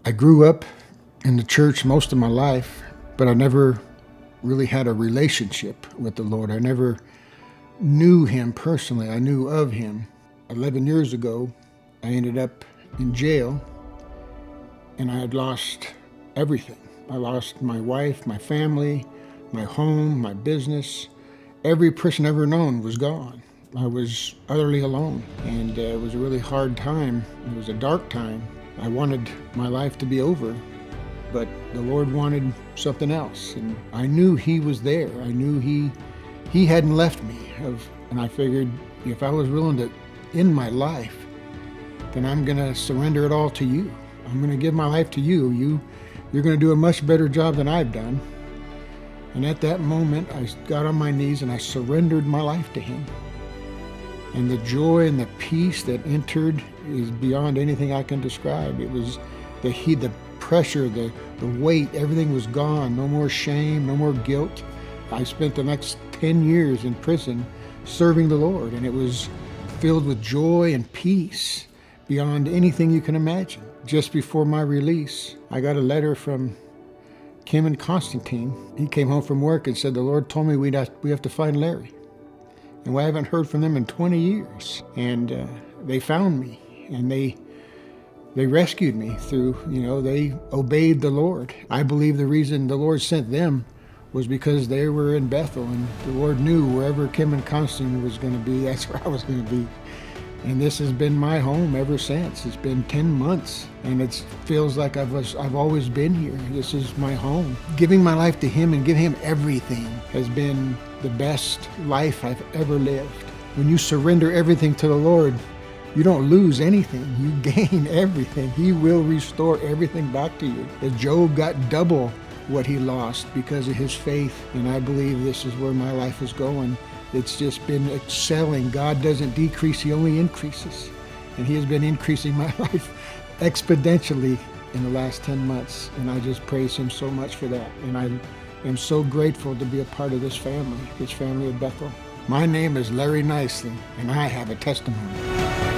I grew up in the church most of my life, but I never really had a relationship with the Lord. I never knew Him personally. I knew of Him. 11 years ago, I ended up in jail, and I had lost everything. I lost my wife, my family, my home, my business. Every person ever known was gone. I was utterly alone, and it was a really hard time. It was a dark time. I wanted my life to be over, but the Lord wanted something else, and I knew He was there. I knew He hadn't left me. And I figured if I was willing to end my life, then I'm going to surrender it all to You. I'm going to give my life to You. You're going to do a much better job than I've done. And at that moment, I got on my knees and I surrendered my life to Him. And the joy and the peace that entered is beyond anything I can describe. It was the heat, the pressure, the weight, everything was gone. No more shame, no more guilt. I spent the next 10 years in prison serving the Lord, and it was filled with joy and peace beyond anything you can imagine. Just before my release, I got a letter from Kim and Constantine. He came home from work and said, "The Lord told me we have to find Larry." And we haven't heard from them in 20 years. And they found me, and they rescued me through, they obeyed the Lord. I believe the reason the Lord sent them was because they were in Bethel, and the Lord knew wherever Kim and Constantine was going to be, that's where I was going to be. And this has been my home ever since. It's been 10 months, and it feels like I've always been here. This is my home. Giving my life to Him and giving Him everything has been the best life I've ever lived. When you surrender everything to the Lord, you don't lose anything. You gain everything. He will restore everything back to you. As Job got double what he lost because of his faith, and I believe this is where my life is going. It's just been excelling. God doesn't decrease, He only increases. And He has been increasing my life exponentially in the last 10 months. And I just praise Him so much for that. And I am so grateful to be a part of this family of Bethel. My name is Larry Nicely, and I have a testimony.